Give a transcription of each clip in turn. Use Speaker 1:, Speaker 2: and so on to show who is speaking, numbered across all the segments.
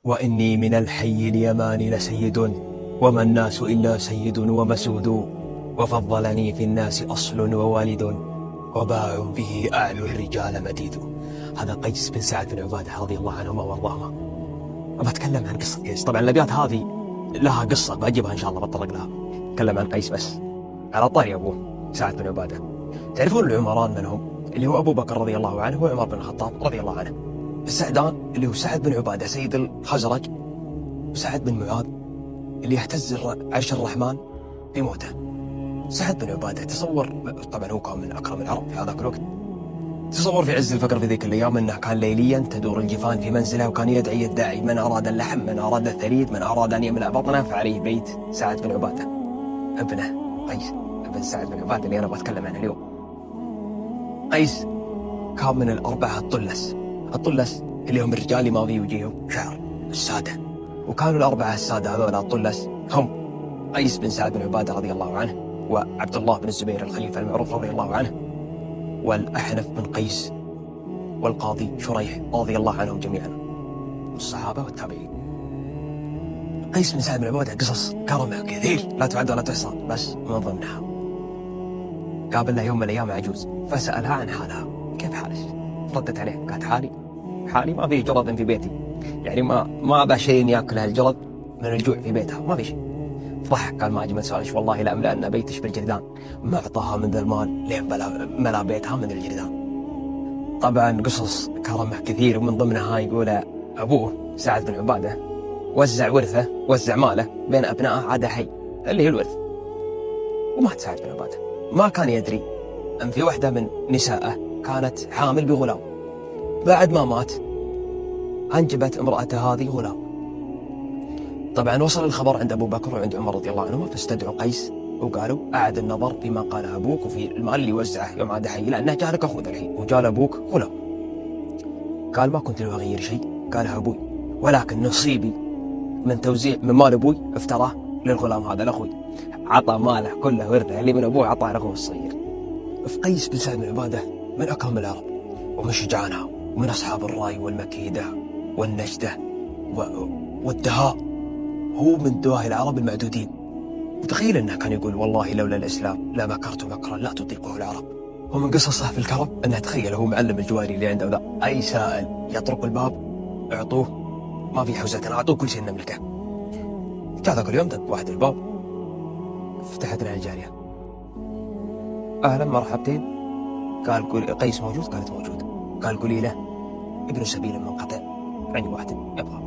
Speaker 1: وإني من الحي اليماني لسيد، وما الناس إلا سيد ومسود، وفضلني في الناس أصل ووالد، وباع به أعلى الرجال مديد. هذا قيس بن سعد بن عبادة رضي الله عنهما وارضاهما. بتكلم عن قصة قيس. طبعا الأبيات هذه لها قصة بجيبها إن شاء الله، بطرق لها. أتكلم عن قيس بس على طاري أبوه سعد بن عبادة. تعرفون العمران من هم؟ اللي هو أبو بكر رضي الله عنه وعمر بن الخطاب رضي الله عنه. السعدان اللي هو سعد بن عبادة سيد الخزرج، وسعد بن معاذ اللي يهتز عرش الرحمن بموته. سعد بن عبادة تصور، طبعا هو كان من أكرم العرب في هذاك الوقت. تصور في عز الفقر في ذيك الأيام أنه كان ليليا تدور الجفان في منزله، وكان يدعي الداعي: من أراد اللحم، من أراد الثريد، من أراد أن يملأ بطنه فعليه بيت سعد بن عبادة ابنه قيس ابن سعد بن عبادة اللي أنا بتكلم عنه اليوم. قيس كان من الأربعة الطلس اللي هم الرجال اللي ما في وجيههم شعر، السادة. وكانوا الأربعة السادة هذول الطلس هم قيس بن سعد بن عبادة رضي الله عنه، وعبد الله بن الزبير الخليفة المعروف رضي الله عنه، والأحنف بن قيس، والقاضي شريح رضي الله عنهم جميعا، والصحابة والتابعين. قيس بن سعد بن عبادة قصص كرمه كثير لا تعد ولا تحصى، بس من ضمنها قابلنا يوم من الأيام عجوز فسألها عن حالها: كيف حالك؟ ردت عليه قالت: حالي ما في جرد في بيتي، يعني ما أبى شيء ياكلها الجرد من الجوع في بيتها، ما في شيء. ضحك قال: ما أجمل سؤالك، والله لأملأن بيتش بالجردان. ما أعطاها من ذا المال لين ملا بيتها من الجردان. طبعا قصص كرمه كثير، ومن ضمنها يقول أبوه سعد بن عبادة وزع ورثه، وزع ماله بين أبنائه عاد حي اللي هي الورث. ومات سعد بن عبادة، ما كان يدري أن في واحدة من نسائه كانت حامل بغلام. بعد ما مات أنجبت امرأته هذه غلام. طبعا وصل الخبر عند أبو بكر وعند عمر رضي الله عنهما، فاستدعوا قيس وقالوا: أعد النظر فيما قال أبوك وفي المال اللي وزعه يوم عاد حي، لأنه جالك أخوذ الحين وجال أبوك غلام. قال: ما كنت أغير شيء، قالها أبوي، ولكن نصيبي من توزيع من مال أبوي افتراه للغلام هذا لأخوي، عطى ماله كله ورثه اللي من أبوه عطاه لأخوه الصغير. فقيس بن سعد بن عبادة من أكرم العرب ومن شجعانها، ومن أصحاب الرأي والمكيدة والنجدة والدهاء. هو من دواهي العرب المعدودين. وتخيل أنه كان يقول: والله لولا الإسلام لمكرت مكرا لا تطيقه العرب. ومن قصصه في الكرم أنه تخيل هو معلم الجواري اللي عنده ذا، أي سائل يطرق الباب اعطوه، ما في حوزتنا، أعطوه كل شيء نملكه. جاء ذاك اليوم دق واحد الباب، فتحت له الجارية: أهلا مرحبتين. قال: قيس موجود؟ قالت: موجود. قال: قولي له ابن سبيل منقطع، عندي واحد يبغى.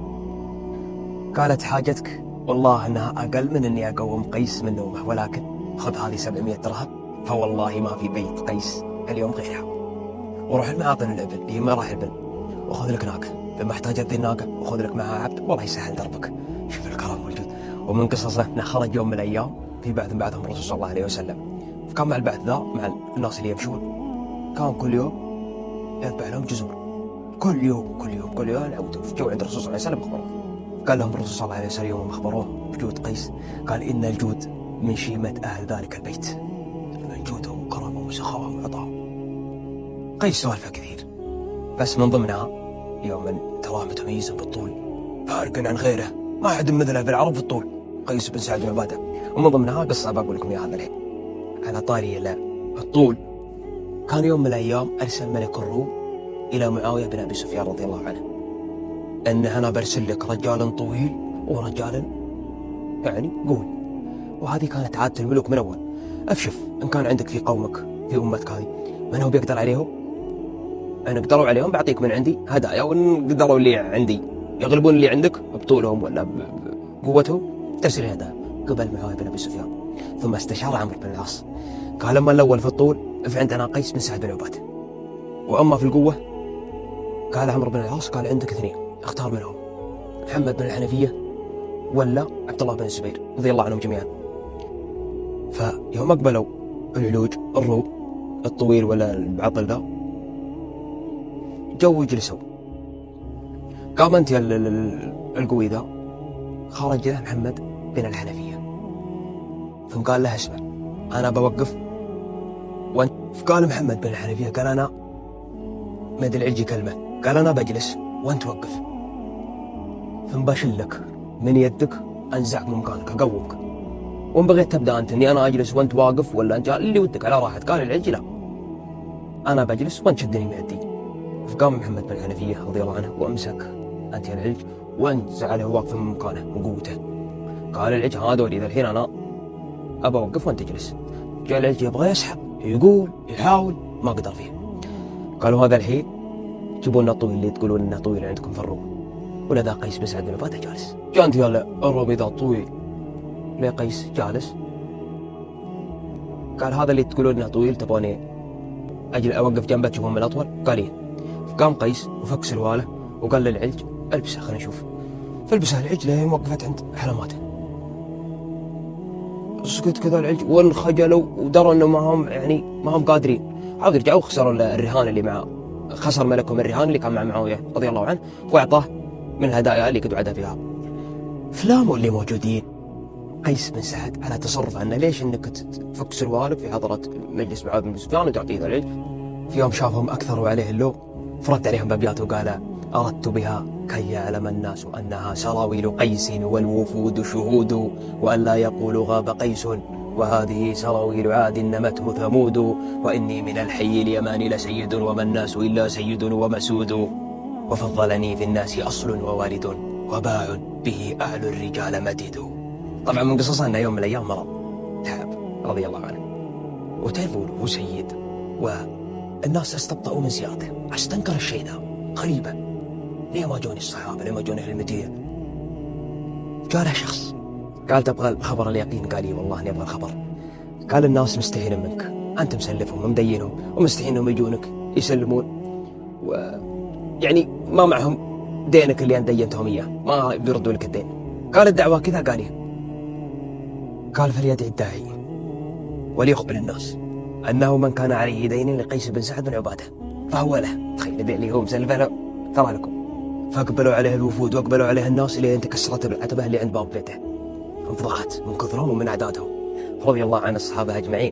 Speaker 1: قالت: حاجتك؟ والله انها اقل من اني اقوم قيس من نومه، ولكن خذ هذه 700 درهم، فوالله ما في بيت قيس اليوم غيرها. وروح المعاطن الابل اللي ما راح البن، وخذ لك ناقه، لما احتاجت ذي الناقه وخذ لك معها عبد، والله يسهل دربك. شوف الكرم والجود. ومن قصصه انه خرج يوم من الايام في بعث من بعثهم الرسول صلى الله عليه وسلم، فكان مع البعث ذا مع الناس اللي يمشون، كان كل يوم يذبح لهم جزور، كل يوم يعودوا جو عند الرسول صلى الله عليه وسلم اخبروه. قال لهم الرسول صلى الله عليه وسلم يوم اخبروه بجود قيس، قال: ان الجود من شيمة اهل ذلك البيت، من جودهم وكرمهم وسخاهم وعطاهم. قيس سوالفه كثير، بس من ضمنها يوم من تراه متميزا بالطول، فارق عن غيره، ما حد مثله في العرب في الطول، قيس بن سعد بن عبادة. ومن ضمنها قصة بقول لكم اياها الحين على طاري الطول. كان يوم من الايام ارسل ملك الروم الى معاوية بن ابي سفيان رضي الله عنه ان انا برسل لك رجال طويل ورجال يعني قوي. وهذه كانت عادة الملوك من اول: افشف ان كان عندك في قومك في امتك هذه من هو بيقدر عليهم، ان قدروا عليهم بعطيك من عندي هدايا، وان قدروا اللي عندي يغلبون اللي عندك بطولهم ولا بقوتهم ترسل هدايا. قبل معاوية بن ابي سفيان، ثم استشار عمرو بن العاص، قال: لما الاول في الطول فعندنا قيس بن سعد بن عبادة، واما في القوه قال عمرو بن العاص، قال: عندك اثنين اختار منهم، محمد بن الحنفية ولا عبد الله بن الزبير رضي الله عنهم جميعا. فيوم اقبلوا العلوج الروم الطويل ولا العضل ذا، جو يجلسوا، قام انت القوي ذا خرج له محمد بن الحنفية، ثم قال له: اسمع انا بوقف وانت. قال محمد بن الحنفية: قال: انا مد العلجي كلمة، قال: انا بجلس وانت وقف. ثم بشلك من يدك، أنزعك من مكانك، أقومك، وإن بغيت تبدأ أنت إني أنا أجلس وأنت واقف ولا أنت اللي ودك على راحتك. قال العلج لا، أنا بجلس وأنت شدني من يدي. فقام محمد بن الحنفية رضي الله عنه وأمسك أنت العلج وأنزع عليه واقف من مكانه من قوته. قال العلج هذول إذا الحين أنا أبى أوقف وأنت تجلس. جاء العلج يبغى يسحب، يقول يحاول، ما قدر فيه. قالوا هذا الحين جيبوا لنا الطويل اللي تقولون إنه طويل عندكم في الروم. ولذا قيس بن سعد بن عبادة جالس. جاء أنت يلا الرومي ذا طويل، ليه قيس جالس؟ قال هذا اللي تقولون إنه طويل تبغوني أجل أوقف جنبه تشوفون من الأطول؟ قال إيه. فقام قيس وفك سرواله وقال للعلج البسه خلينا نشوف. فلبسها العلج لين وقفت عند حلماته. سكت كذا العلج وانخجلوا ودروا انه ما هم قادرين. عاود رجعوا خسروا الرهان اللي معه، خسر ملكهم الرهان اللي كان مع معاوية رضي الله عنه، واعطاه من الهدايا اللي قد وعدها فيها. فلاموا اللي موجودين قيس بن سعد على تصرف انه ليش انك تفك سروالك في حضرة مجلس معاوية بن سفيان وتعطيه العلج. في يوم شافهم اكثروا عليه اللوم فرد عليهم بابيات وقال أردت بها كي يعلم الناس أنها سراويل قيس والوفود شهود، وأن لا يقول غاب قيس وهذه سراويل عاد نمته ثمود، وإني من الحي اليماني لسيد وما الناس إلا سيد ومسود، وفضلني في الناس أصل ووالد وباع به أهل الرجال مدد. طبعا من قصصه أنه يوم من الأيام مرض تعب رضي الله عنه، وتعرفوا هو سيد والناس استبطأوا من زيارته، استنكر الشيء ذا غريبة. ليه ما جوني الصحابة؟ ليه ما جوني أهل المدينة؟ جاء له شخص قال تبغى الخبر اليقين؟ قال لي والله اني ابغى الخبر. قال الناس مستحيين منك، انت مسلفهم ومدينهم ومستحيين انهم يجونك يسلمون، ويعني ما معهم دينك اللي انت دينتهم اياه، ما بيردوا لك الدين. قال الدعوة كذا؟ قال إيه؟ قال فليدعي الداعي وليخبر الناس انه من كان عليه دين لقيس بن سعد بن عبادة فهو له. تخيل اللي هو مسلفه له ترى لكم. فاقبلوا عليه الوفود واقبلوا عليه الناس اللي تكسرت العتبة اللي عند باب بيته، انفضحت من كثرهم ومن اعدادهم رضي الله عن الصحابة اجمعين.